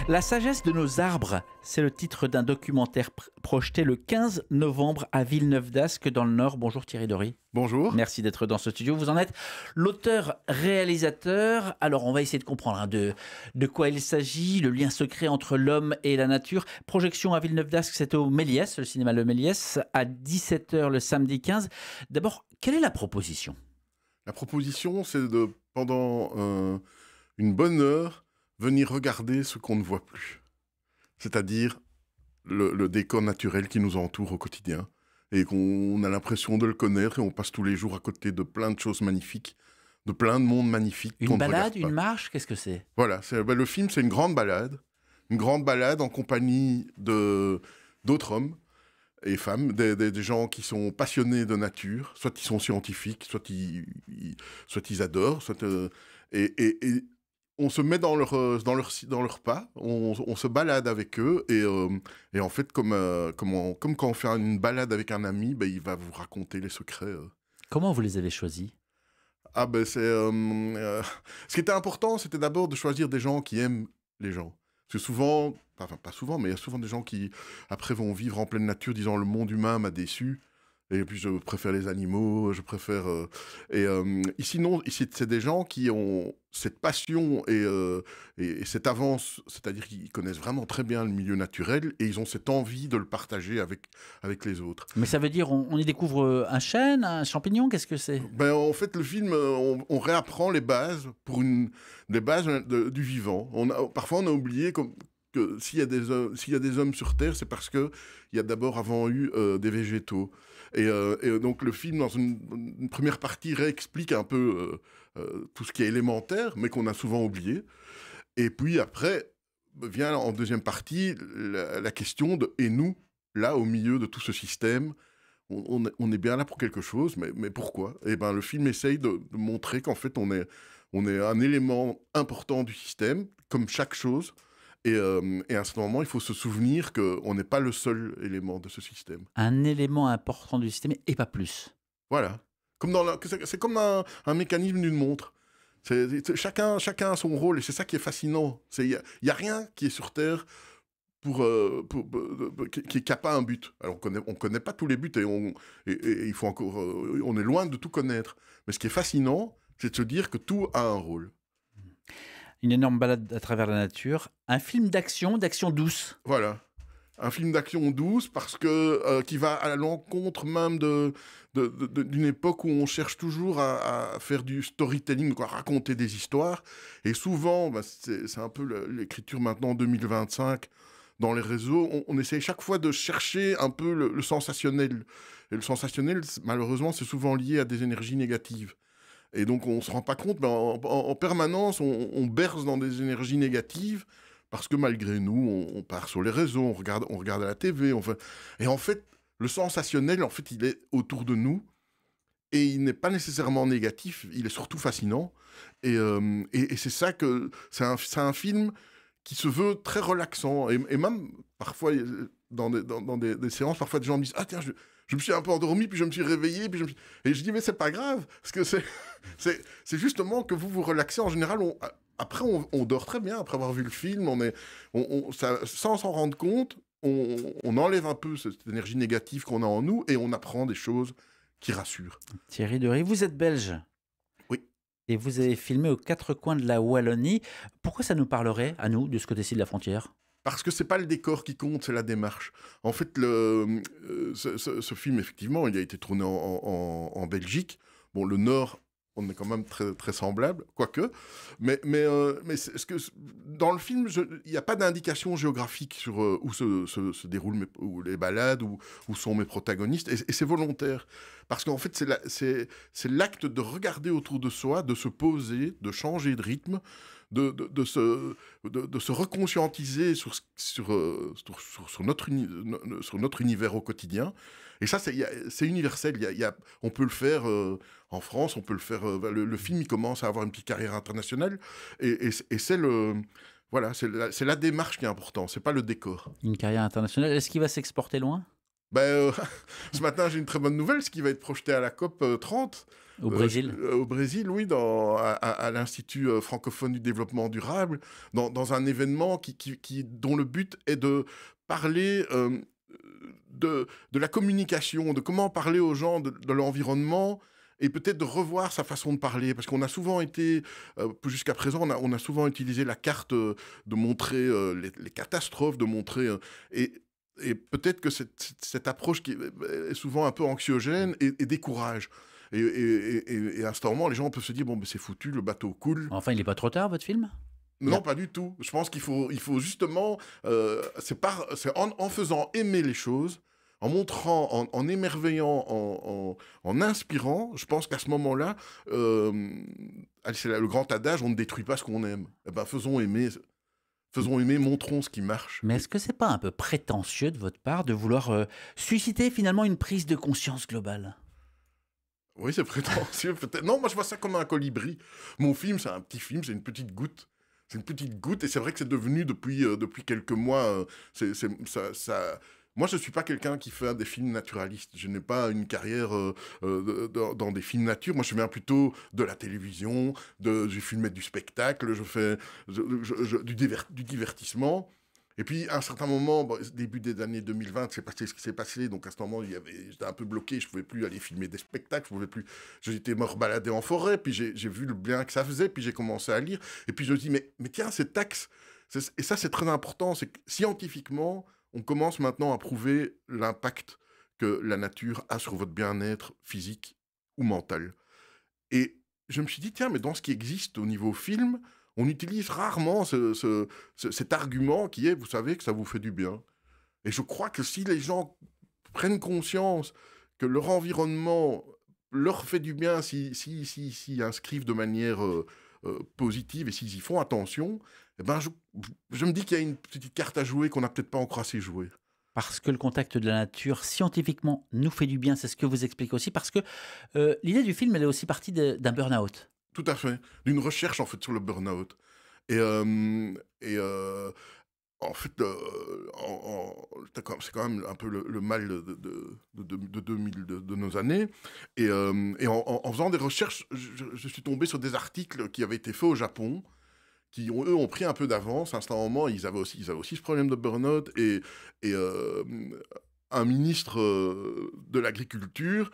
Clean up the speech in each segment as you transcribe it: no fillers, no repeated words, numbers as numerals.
La sagesse de nos arbres, c'est le titre d'un documentaire projeté le 15 novembre à Villeneuve-d'Ascq dans le Nord. Bonjour Thierry Dory. Bonjour. Merci d'être dans ce studio. Vous en êtes l'auteur-réalisateur. Alors on va essayer de comprendre de quoi il s'agit, le lien secret entre l'homme et la nature. Projection à Villeneuve-d'Ascq, c'est au Méliès, le cinéma Le Méliès, à 17h le samedi 15. D'abord, quelle est la proposition ? La proposition, c'est de, pendant une bonne heure, venir regarder ce qu'on ne voit plus. C'est-à-dire le décor naturel qui nous entoure au quotidien et qu'on a l'impression de le connaître et on passe tous les jours à côté de plein de choses magnifiques, de plein de mondes magnifiques. Une balade, une marche, qu'est-ce que c'est ? Voilà, le film, c'est une grande balade en compagnie d'autres hommes et femmes, des gens qui sont passionnés de nature, soit ils sont scientifiques, soit ils adorent, et on se met dans leur pas, on se balade avec eux, et en fait, comme quand on fait une balade avec un ami, il va vous raconter les secrets. Comment vous les avez choisis ? Ce qui était important, c'était d'abord de choisir des gens qui aiment les gens. Parce que souvent, enfin pas souvent, mais il y a souvent des gens qui, après, vont vivre en pleine nature, disant le monde humain m'a déçu, et puis je préfère les animaux, je préfère... Ici, non, ici, c'est des gens qui ont cette passion et cette avance, c'est-à-dire qu'ils connaissent vraiment très bien le milieu naturel, et ils ont cette envie de le partager avec les autres. Mais ça veut dire, on y découvre un chêne, un champignon, qu'est-ce que c'est ? En fait, le film, on réapprend les bases, des bases du vivant. Parfois, on a oublié que s'il y a des hommes sur Terre, c'est parce qu'il y a d'abord avant eu des végétaux. Et donc, le film, dans une première partie, réexplique un peu tout ce qui est élémentaire, mais qu'on a souvent oublié. Et puis après, vient en deuxième partie la question de « et nous, là, au milieu de tout ce système ?» On est bien là pour quelque chose, mais pourquoi ? Eh ben, le film essaye de montrer qu'en fait, on est un élément important du système, comme chaque chose. Et à un certain moment, il faut se souvenir qu'on n'est pas le seul élément de ce système. Un élément important du système et pas plus. Voilà. C'est comme un mécanisme d'une montre. Chacun a son rôle, et c'est ça qui est fascinant. Il n'y a rien qui est sur Terre qui n'a pas un but. Alors on connaît pas tous les buts et il faut encore, on est loin de tout connaître. Mais ce qui est fascinant, c'est de se dire que tout a un rôle. Une énorme balade à travers la nature, un film d'action douce. Voilà, un film d'action douce parce que qui va à l'encontre même d'une époque où on cherche toujours à faire du storytelling, à raconter des histoires. Et souvent, c'est un peu l'écriture maintenant en 2025. Dans les réseaux, on essaye chaque fois de chercher un peu le sensationnel. Et le sensationnel, malheureusement, c'est souvent lié à des énergies négatives. Et donc, on ne se rend pas compte, mais en permanence, on berce dans des énergies négatives, parce que malgré nous, on part sur les réseaux, on regarde à la TV. Et en fait, le sensationnel, en fait, il est autour de nous, et il n'est pas nécessairement négatif, il est surtout fascinant. Et c'est ça que... C'est un film qui se veut très relaxant, et même parfois dans des séances, parfois des gens me disent « Ah tiens, je me suis un peu endormi, puis je me suis réveillé, et je dis « Mais c'est pas grave, parce que c'est justement que vous vous relaxez. En général, après on dort très bien, après avoir vu le film, sans s'en rendre compte, on enlève un peu cette énergie négative qu'on a en nous, et on apprend des choses qui rassurent. » Thierry Dory, vous êtes belge ? Oui. Et vous avez filmé aux quatre coins de la Wallonie. Pourquoi ça nous parlerait, à nous, de ce côté-ci de la frontière ? Parce que c'est pas le décor qui compte, c'est la démarche. En fait, ce film, effectivement, il a été tourné en Belgique. Bon, le Nord, on est quand même très, très semblable, quoique. Mais dans le film, il n'y a pas d'indication géographique sur où se déroulent les balades, où sont mes protagonistes. Et c'est volontaire. Parce qu'en fait, c'est l'acte de regarder autour de soi, de se poser, de changer de rythme, de se reconscientiser sur notre univers au quotidien. Et ça, c'est universel. On peut le faire en France, on peut le faire... le film, il commence à avoir une petite carrière internationale. Et c'est voilà, c'est la démarche qui est importante, c'est pas le décor. Une carrière internationale, est-ce qu'il va s'exporter loin ? Ce matin, j'ai une très bonne nouvelle, ce qui va être projeté à la COP 30. Au Brésil. Au Brésil, oui, à l'Institut francophone du développement durable, dans un événement dont le but est de parler de la communication, de comment parler aux gens de l'environnement, et peut-être de revoir sa façon de parler, parce qu'on a souvent été, jusqu'à présent, on a souvent utilisé la carte de montrer les catastrophes, de montrer... et peut-être que cette approche qui est souvent un peu anxiogène et décourage. Et à ce moment, les gens peuvent se dire, bon, ben, c'est foutu, le bateau coule. Enfin, il n'est pas trop tard, votre film? Non, pas du tout. Je pense qu'il faut justement... c'est en faisant aimer les choses, en montrant, en émerveillant, en inspirant. Je pense qu'à ce moment-là, c'est le grand adage, on ne détruit pas ce qu'on aime. Eh ben, faisons aimer, montrons ce qui marche. Mais est-ce que c'est pas un peu prétentieux de votre part de vouloir susciter finalement une prise de conscience globale? Oui, c'est prétentieux, peut-être. Non, moi, je vois ça comme un colibri. Mon film, c'est un petit film, c'est une petite goutte. C'est une petite goutte, et c'est vrai que c'est devenu, depuis quelques mois, moi, je ne suis pas quelqu'un qui fait des films naturalistes. Je n'ai pas une carrière dans des films nature. Moi, je viens plutôt de la télévision, j'ai filmé du spectacle, je fais du divertissement. Et puis, à un certain moment, début des années 2020, c'est passé ce qui s'est passé. Donc, à ce moment, j'étais un peu bloqué. Je ne pouvais plus aller filmer des spectacles. J'étais me balader en forêt. Puis, j'ai vu le bien que ça faisait. Puis, j'ai commencé à lire. Et puis, je me dis, mais tiens, cet axe... Et ça, c'est très important. C'est que scientifiquement, on commence maintenant à prouver l'impact que la nature a sur votre bien-être physique ou mental. Et je me suis dit, tiens, mais dans ce qui existe au niveau film... on utilise rarement cet argument qui est, vous savez, que ça vous fait du bien. Et je crois que si les gens prennent conscience que leur environnement leur fait du bien, s'ils inscrivent de manière positive et s'ils y font attention, eh ben je me dis qu'il y a une petite carte à jouer qu'on n'a peut-être pas encore assez jouée. Parce que le contact de la nature, scientifiquement, nous fait du bien, c'est ce que vous expliquez aussi. Parce que l'idée du film, elle est aussi partie d'un burn-out. Tout à fait. D'une recherche, en fait, sur le burn-out. En fait, c'est quand même un peu le mal de nos années. En faisant des recherches, je suis tombé sur des articles qui avaient été faits au Japon, qui, eux, ont pris un peu d'avance. À un certain moment, ils avaient aussi ce problème de burn-out. Un ministre de l'Agriculture...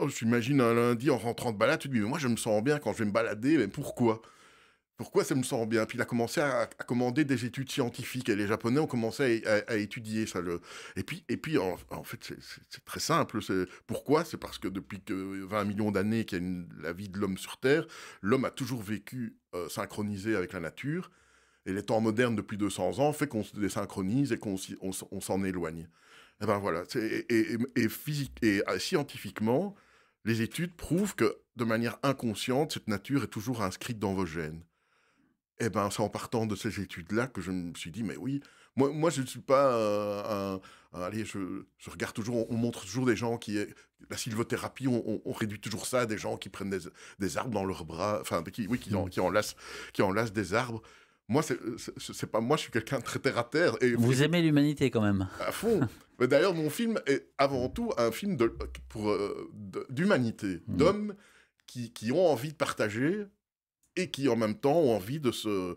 j'imagine un lundi en rentrant de balade, tu te dis, mais moi je me sens bien quand je vais me balader, mais pourquoi? Pourquoi ça me sent bien? Puis il a commencé à commander des études scientifiques, et les Japonais ont commencé à étudier ça. Et puis en fait, c'est très simple. Pourquoi? C'est parce que depuis 20 millions d'années qu'il y a la vie de l'homme sur Terre, l'homme a toujours vécu synchronisé avec la nature, et les temps modernes depuis 200 ans fait qu'on se désynchronise et qu'on s'en éloigne. Et ben voilà, scientifiquement, les études prouvent que de manière inconsciente, cette nature est toujours inscrite dans vos gènes. Et ben c'est en partant de ces études-là que je me suis dit, mais oui, moi je ne suis pas allez, je regarde toujours, on montre toujours des gens la sylvothérapie, on réduit toujours ça à des gens qui prennent des arbres dans leurs bras, enfin, qui enlacent des arbres. Moi, c'est pas moi, je suis quelqu'un de très terre à terre. Vous aimez l'humanité quand même. À fond. Mais d'ailleurs, mon film est avant tout un film d'humanité, d'hommes qui ont envie de partager et qui en même temps ont envie de se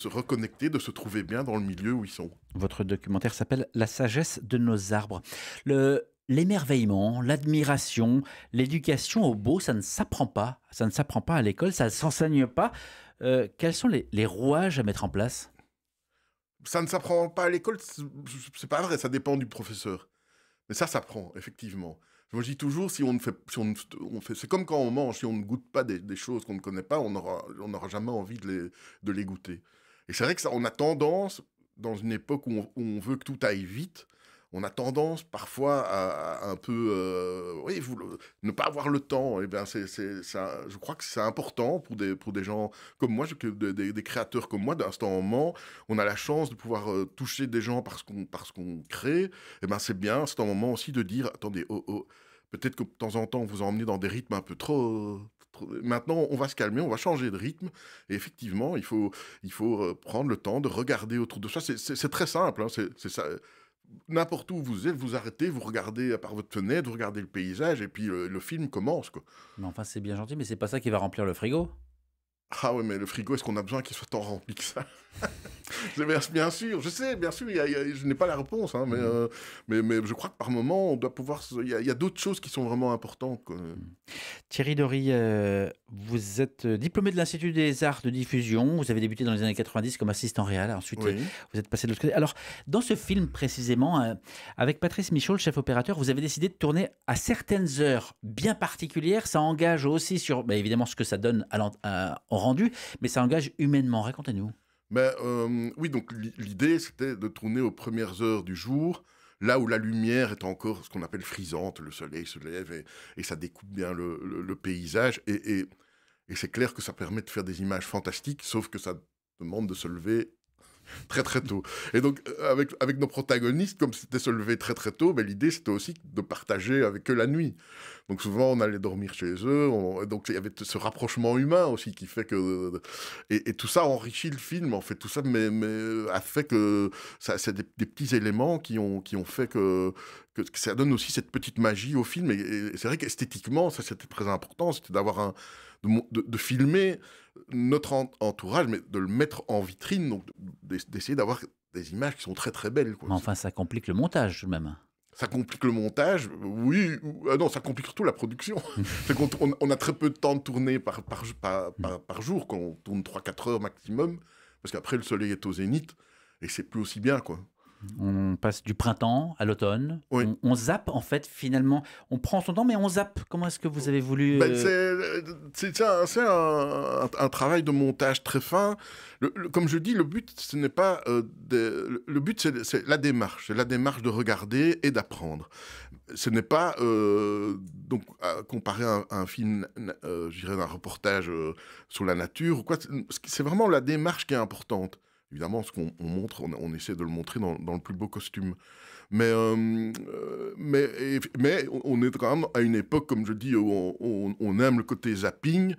reconnecter, de se trouver bien dans le milieu où ils sont. Votre documentaire s'appelle « La sagesse de nos arbres ». L'émerveillement, l'admiration, l'éducation au beau, ça ne s'apprend pas. Ça ne s'apprend pas à l'école, ça ne s'enseigne pas. Quels sont les rouages à mettre en place? Ça ne s'apprend pas à l'école, c'est pas vrai, ça dépend du professeur. Mais ça s'apprend, effectivement. Je me dis toujours, si on fait, c'est comme quand on mange, si on ne goûte pas des choses qu'on ne connaît pas, on n'aura jamais envie de les goûter. Et c'est vrai que ça, on a tendance, dans une époque où on veut que tout aille vite, on a tendance parfois à un peu, ne pas avoir le temps. Et bien, je crois que c'est important pour des gens comme moi, des créateurs comme moi. D'instant moment, on a la chance de pouvoir toucher des gens parce qu'on crée. Et ben, c'est bien, c'est un moment aussi de dire, attendez, peut-être que de temps en temps, on vous a emmené dans des rythmes un peu trop. Maintenant, on va se calmer, on va changer de rythme. Et effectivement, il faut prendre le temps de regarder autour de soi. C'est très simple, hein, c'est ça. n'importe où vous êtes, vous arrêtez, vous regardez par votre fenêtre, vous regardez le paysage, et puis le film commence, quoi. Mais enfin, c'est bien gentil, mais c'est pas ça qui va remplir le frigo. Ah ouais, mais le frigo, est-ce qu'on a besoin qu'il soit tant rempli que ça? C'est bien sûr, je sais, bien sûr, je n'ai pas la réponse, hein, Mmh. mais je crois que par moment, on doit pouvoir... Il y a d'autres choses qui sont vraiment importantes, quoi. Mmh. Thierry Dory, vous êtes diplômé de l'Institut des arts de diffusion. Vous avez débuté dans les années 90 comme assistant réal. Ensuite, Oui. vous êtes passé de l'autre côté. Alors, dans ce film précisément, avec Patrice Michaud, le chef opérateur, vous avez décidé de tourner à certaines heures bien particulières. Ça engage aussi sur, bah, évidemment, ce que ça donne au rendu, mais ça engage humainement. Racontez-nous. Ben, oui, donc l'idée, c'était de tourner aux premières heures du jour, là où la lumière est encore ce qu'on appelle frisante, le soleil se lève et ça découpe bien le paysage. Et c'est clair que ça permet de faire des images fantastiques, sauf que ça demande de se lever très très tôt. Et donc, avec nos protagonistes, comme c'était se lever très très tôt, ben, l'idée c'était aussi de partager avec eux la nuit. Donc souvent on allait dormir chez eux, donc il y avait ce rapprochement humain aussi qui fait que... Et tout ça enrichit le film, en fait, tout ça a fait que c'est des petits éléments qui ont fait que ça donne aussi cette petite magie au film. Et c'est vrai qu'esthétiquement, ça c'était très important, c'était de filmer notre entourage, mais de le mettre en vitrine, donc d'essayer d'avoir des images qui sont très très belles, quoi. Mais enfin, ça complique le montage, tout de même. Ça complique le montage, oui, non, ça complique surtout la production. C'est on a très peu de temps de tourner par jour, quand on tourne 3-4 heures maximum, parce qu'après le soleil est au zénith, et c'est plus aussi bien, quoi. On passe du printemps à l'automne. Oui. On zappe, en fait, finalement. On prend son temps, mais on zappe. Comment est-ce que vous avez voulu... Ben, c'est un travail de montage très fin. Comme je dis, le but, ce n'est pas... le but, c'est la démarche. C'est la démarche de regarder et d'apprendre. Ce n'est pas, donc, comparé à un film, je dirais, d'un reportage sur la nature ou quoi. C'est vraiment la démarche qui est importante. Évidemment, ce qu'on montre, on essaie de le montrer dans le plus beau costume. Mais on est quand même à une époque, comme je dis, où on aime le côté zapping.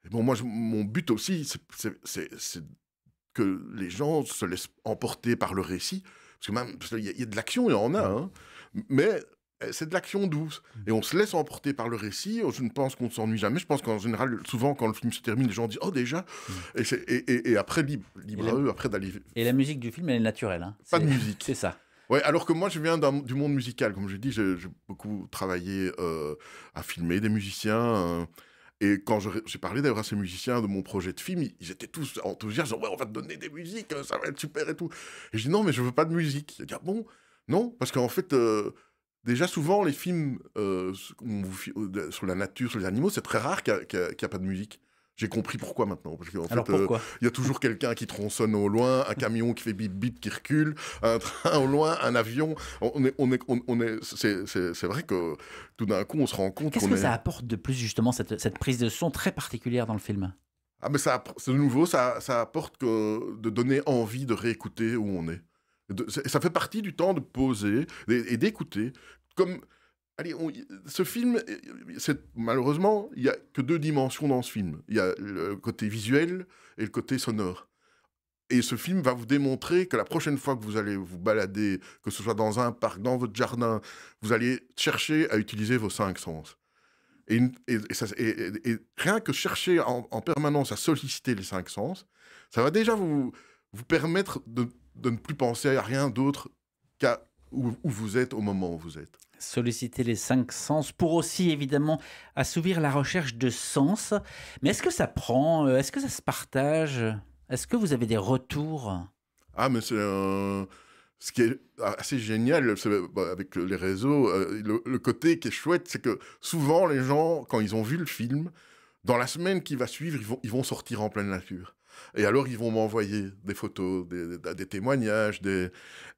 Et bon, moi, mon but aussi, c'est que les gens se laissent emporter par le récit. Parce que même, il y a de l'action, il y en a, hein, mais c'est de l'action douce. Et on se laisse emporter par le récit. Je ne pense qu'on ne s'ennuie jamais. Je pense qu'en général, souvent, quand le film se termine, les gens disent « Oh, déjà !» Et après, libre à eux, après d'aller... Et la musique du film, elle est naturelle. Hein. Pas de musique. C'est ça. Ouais, alors que moi, je viens du monde musical. Comme je dis, j'ai beaucoup travaillé à filmer des musiciens. Et quand j'ai parlé d'ailleurs à ces musiciens de mon projet de film, ils étaient tous enthousiastes. Ouais, on va te donner des musiques, ça va être super et tout. Et je dis non, mais je veux pas de musique. Ils disent ah bon? Non, parce qu'en fait, déjà souvent, les films sur la nature, sur les animaux, c'est très rare qu'il n'y a pas de musique. J'ai compris pourquoi maintenant. Parce qu'en Alors fait, pourquoi il y a toujours quelqu'un qui tronçonne au loin, un camion qui fait bip bip qui recule, un train au loin, un avion. C'est vrai que tout d'un coup, on se rend compte Qu'est-ce qu'on que est... ça apporte de plus, justement, cette prise de son très particulière dans le film? Ah, mais de nouveau, ça apporte de donner envie de réécouter où on est. Ça fait partie du temps de poser et d'écouter. Comme, allez, ce film, malheureusement, il n'y a que 2 dimensions dans ce film. Il y a le côté visuel et le côté sonore. Et ce film va vous démontrer que la prochaine fois que vous allez vous balader, que ce soit dans un parc, dans votre jardin, vous allez chercher à utiliser vos 5 sens. Et rien que chercher en permanence à solliciter les 5 sens, ça va déjà vous permettre de ne plus penser à rien d'autre qu'à où vous êtes au moment où vous êtes. Solliciter les 5 sens pour aussi, évidemment, assouvir la recherche de sens. Mais est-ce que ça prend? Est-ce que ça se partage? Est-ce que vous avez des retours? Ah, mais c'est ce qui est assez génial avec les réseaux, le côté qui est chouette, c'est que souvent les gens, quand ils ont vu le film, dans la semaine qui va suivre, ils vont sortir en pleine nature. Et alors, ils vont m'envoyer des photos, des témoignages,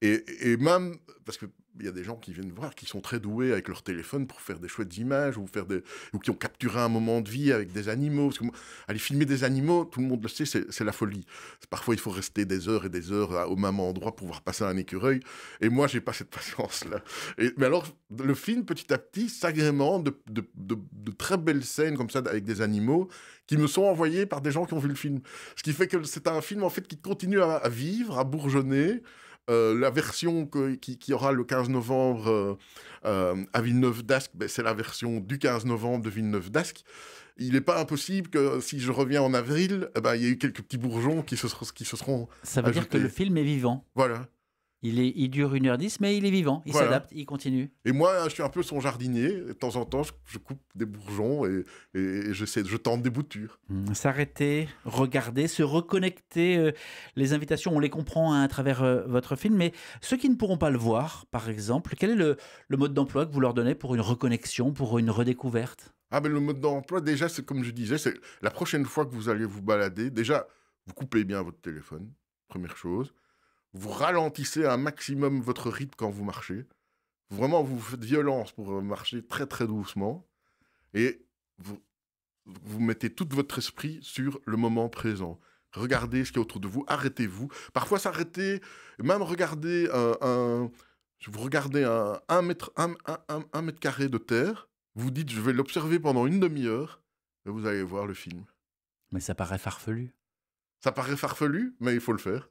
et même, parce qu'il y a des gens qui viennent voir, qui sont très doués avec leur téléphone pour faire des chouettes images, ou qui ont capturé un moment de vie avec des animaux. Parce que aller filmer des animaux, tout le monde le sait, c'est la folie. Parfois, il faut rester des heures et des heures au même endroit pour voir passer un écureuil. Et moi, j'ai pas cette patience-là. Mais alors, le film, petit à petit, s'agrémente de très belles scènes comme ça avec des animaux qui me sont envoyés par des gens qui ont vu le film. Ce qui fait que c'est un film en fait qui continue à vivre, à bourgeonner, La version qui aura le 15 novembre à Villeneuve-d'Ascq, c'est la version du 15 novembre de Villeneuve-d'Ascq. Il n'est pas impossible que si je reviens en avril, il y ait eu quelques petits bourgeons qui se seront Ça veut ajoutés. dire que le film est vivant. Voilà. Il dure 1h10, mais il est vivant, il s'adapte, il continue. Et moi, je suis un peu son jardinier. De temps en temps, je coupe des bourgeons et je tente des boutures. S'arrêter, regarder, se reconnecter. Les invitations, on les comprend à travers votre film, mais ceux qui ne pourront pas le voir, par exemple, quel est le mode d'emploi que vous leur donnez pour une reconnexion, pour une redécouverte? Le mode d'emploi, déjà, c'est comme je disais, c'est la prochaine fois que vous allez vous balader, déjà, vous coupez bien votre téléphone, première chose. Vous ralentissez un maximum votre rythme quand vous marchez. Vraiment, vous faites violence pour marcher très très doucement. Et vous mettez tout votre esprit sur le moment présent. Regardez ce qu'il y a autour de vous, arrêtez-vous. Parfois s'arrêter, même regarder vous regardez un mètre carré de terre, vous dites je vais l'observer pendant une demi-heure, et vous allez voir le film. Mais ça paraît farfelu. Ça paraît farfelu, mais il faut le faire.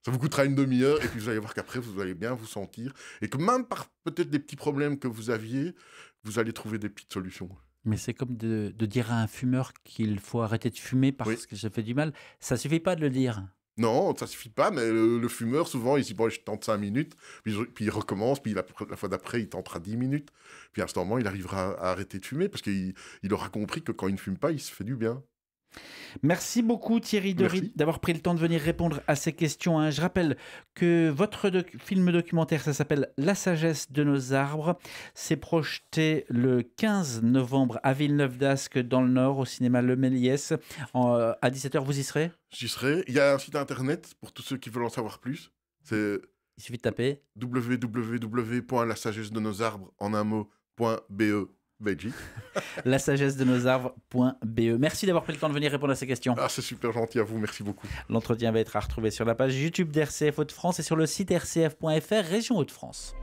Ça vous coûtera une demi-heure et puis vous allez voir qu'après, vous allez bien vous sentir. Et que même par peut-être des petits problèmes que vous aviez, vous allez trouver des petites solutions. Mais c'est comme de dire à un fumeur qu'il faut arrêter de fumer parce que ça fait du mal. Ça ne suffit pas de le dire. Non, ça ne suffit pas, mais le fumeur, souvent, il se dit bon, je tente 5 minutes, puis il recommence, puis la fois d'après, il tentera 10 minutes. Puis à ce moment, il arrivera à arrêter de fumer parce qu'il aura compris que quand il ne fume pas, il se fait du bien. Merci beaucoup Thierry Dery d'avoir pris le temps de venir répondre à ces questions. Je rappelle que votre film documentaire, ça s'appelle La sagesse de nos arbres. C'est projeté le 15 novembre à Villeneuve-d'Ascq dans le Nord, au cinéma Le Méliès. À 17h, vous y serez? J'y serai. Il y a un site internet pour tous ceux qui veulent en savoir plus. Il suffit de taper www.lasagessedenosarbres en un mot.be. La sagesse de nos arbres.be. Merci d'avoir pris le temps de venir répondre à ces questions. C'est super gentil à vous, merci beaucoup. L'entretien va être à retrouver sur la page YouTube d'RCF Hauts-de-France et sur le site rcf.fr Région Hauts-de-France.